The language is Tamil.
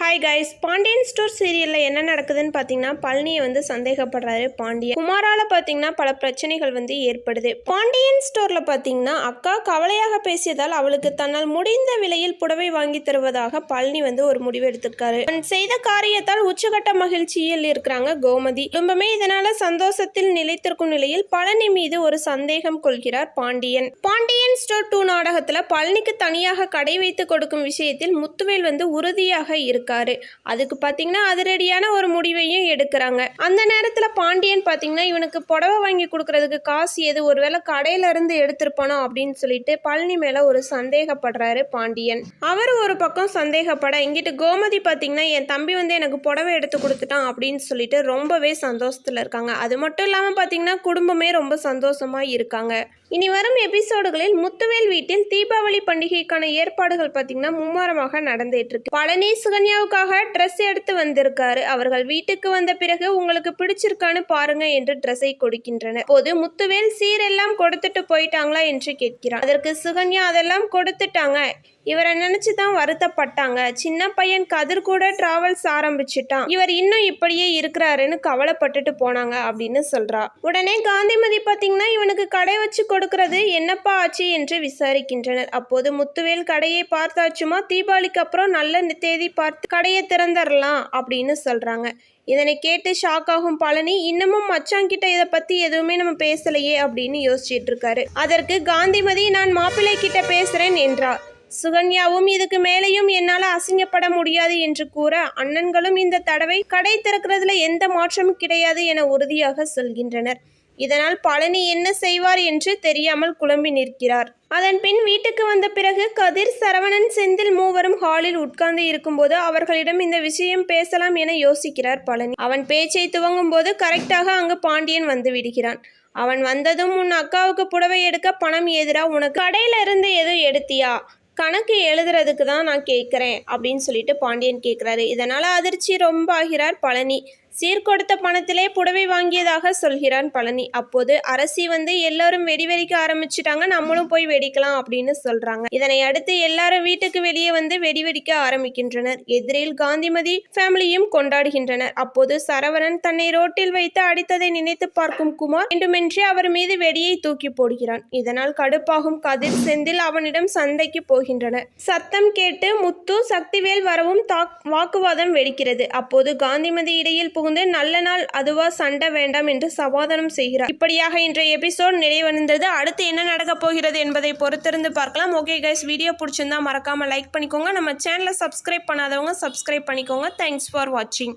ஹாய் கைஸ், பாண்டியன் ஸ்டோர் சீரியலில் என்ன நடக்குதுன்னு பார்த்தீங்கன்னா, பழனியை வந்து சந்தேகப்படுறாரு பாண்டியன். குமாரால் பார்த்தீங்கன்னா பல பிரச்சனைகள் வந்து ஏற்படுது. பாண்டியன் ஸ்டோரில் பார்த்தீங்கன்னா அக்கா கவலையாக பேசியதால் அவளுக்கு தன்னால் முடிந்த விலையில் புடவை வாங்கி தருவதாக பழனி வந்து ஒரு முடிவு எடுத்திருக்காரு. செய்த காரியத்தால் உச்சகட்ட மகிழ்ச்சியில் இருக்கிறாங்க கோமதி. குடும்பமே இதனால சந்தோஷத்தில் நிலைத்திருக்கும் நிலையில் பழனி மீது ஒரு சந்தேகம் கொள்கிறார் பாண்டியன். பாண்டியன் ஸ்டோர் 2 நாடகத்தில் பழனிக்கு தனியாக கடை வைத்து கொடுக்கும் விஷயத்தில் முத்துவேல் வந்து உறுதியாக இருக்கு. அதுக்கு பாத்தீங்கன்னா அதிரடியான ஒரு முடிவையும் எடுக்கிறாங்க. அந்த நேரத்துல பாண்டியன் பாத்தீங்கன்னா இவனுக்கு புடவை வாங்கி கொடுக்கறதுக்கு காசு எது, ஒருவேளை கடையில இருந்து எடுத்திருப்பானோ அப்படின்னு சொல்லிட்டு பழனி மேல ஒரு சந்தேகப்படுறாரு பாண்டியன். அவர் ஒரு பக்கம் சந்தேகப்பட, இங்கிட்டு கோமதி பாத்தீங்கன்னா என் தம்பி வந்து எனக்கு புடவை எடுத்து கொடுத்துட்டான் அப்படின்னு சொல்லிட்டு ரொம்பவே சந்தோஷத்துல இருக்காங்க. அது மட்டும் இல்லாம பாத்தீங்கன்னா குடும்பமே ரொம்ப சந்தோஷமா இருக்காங்க. இனி வரும் எபிசோடுகளில் முத்துவேல் வீட்டில் தீபாவளி பண்டிகைக்கான ஏற்பாடுகள் பாத்தீங்கன்னா மும்முரமாக நடந்துட்டு இருக்கு. பழனி சுகன்யாவுக்காக ட்ரெஸ் எடுத்து வந்திருக்காரு. அவர்கள் வீட்டுக்கு வந்த பிறகு உங்களுக்கு பிடிச்சிருக்கான்னு பாருங்க என்று ட்ரெஸ்ஸை கொடுக்கின்றனர். போது முத்துவேல் சீரெல்லாம் கொடுத்துட்டு போயிட்டாங்களா என்று கேட்கிறான். அதற்கு சுகன்யா அதெல்லாம் கொடுத்துட்டாங்க, இவரை நினைச்சுதான் வருத்தப்பட்டாங்க. சின்ன பையன் கதிர் கூட டிராவல்ஸ் ஆரம்பிச்சுட்டான், இவர் இன்னும் இப்படியே இருக்கிறாருன்னு கவலைப்பட்டுட்டு போனாங்க அப்படின்னு சொல்றா. உடனே காந்திமதி பாத்தீங்கன்னா இவனுக்கு கடை வச்சு கொடுக்கறது என்னப்பா ஆச்சு என்று விசாரிக்கின்றனர். அப்போது முத்துவேல் கடையை பார்த்தாச்சுமா, தீபாவளிக்கு அப்புறம் நல்ல தேதி பார்த்து கடையை திறந்துடலாம் அப்படின்னு சொல்றாங்க. இதனை கேட்டு ஷாக் ஆகும் பழனி, இன்னமும் மச்சாங்கிட்ட இதை பத்தி எதுவுமே நம்ம பேசலையே அப்படின்னு யோசிச்சுட்டு இருக்காரு. அதற்கு காந்திமதி நான் மாப்பிள்ளை கிட்ட பேசுறேன் என்றார். சுகன்யாவும் இதுக்கு மேலேயும் என்னால் அசிங்கப்பட முடியாது என்று கூற, அண்ணன்களும் இந்த தடவை கடை திறக்கிறதுல எந்த மாற்றமும் கிடையாது என உறுதியாக சொல்கின்றனர். இதனால் பழனி என்ன செய்வார் என்று தெரியாமல் குழம்பி நிற்கிறார். அதன் பின் வீட்டுக்கு வந்த பிறகு கதிர், சரவணன், செந்தில் மூவரும் ஹாலில் உட்கார்ந்து இருக்கும்போது அவர்களிடம் இந்த விஷயம் பேசலாம் என யோசிக்கிறார் பழனி. அவன் பேச்சை துவங்கும் போது கரெக்டாக அங்கு பாண்டியன் வந்து விடுகிறான். அவன் வந்ததும், உன் அக்காவுக்கு புடவை எடுக்க பணம் ஏதுரா, உனக்கு கடையில இருந்து எதுவும் எடுத்தியா, கணக்கு எழுதுறதுக்கு தான் நான் கேட்குறேன் அப்படின்னு சொல்லிட்டு பாண்டியன் கேட்குறாரு. இதனால் அதிர்ச்சி ரொம்ப ஆகிறார் பழனி. சீர்கொடுத்த பணத்திலே புடவை வாங்கியதாக சொல்கிறான் பழனி. அப்போது அரசி வந்து எல்லாரும் வெடி வெடிக்க ஆரம்பிச்சுட்டாங்க, நம்மளும் போய் வெடிக்கலாம் அப்படின்னு சொல்றாங்க. இதனை அடுத்து எல்லாரும் வீட்டுக்கு வெளியே வந்து வெடி வெடிக்க ஆரம்பிக்கின்றனர். எதிரில் காந்திமதி ஃபேமிலியும் கொண்டாடுகின்றனர். அப்போது சரவணன் தன்னை ரோட்டில் வைத்து அடித்ததை நினைத்து பார்க்கும் குமார் வேண்டுமென்றே அவர் மீது வெடியை தூக்கி போடுகிறான். இதனால் கடுப்பாகும் கதிர், செந்தில் அவனிடம் சண்டைக்கு போகின்றனர். சத்தம் கேட்டு முத்து, சக்திவேல் வரவும் வாக்குவாதம் வெடிக்கிறது. அப்போது காந்திமதி இடையில் நல்ல நாள் அதுவா, சண்டை வேண்டாம் என்று சமாதானம் செய்கிறார். இப்படியாக இன்றைய எபிசோட் நிறைவடைந்தது. அடுத்து என்ன நடக்க போகிறது என்பதை பொறுத்திருந்து பார்க்கலாம். ஓகே கைஸ், வீடியோ பிடிச்சிருந்தா மறக்காம லைக் பண்ணிக்கோங்க. நம்ம சேனலை சப்ஸ்கிரைப் பண்ணாதவங்க சப்ஸ்கிரைப் பண்ணிக்கோங்க. தேங்க்ஸ் ஃபார் வாட்சிங்.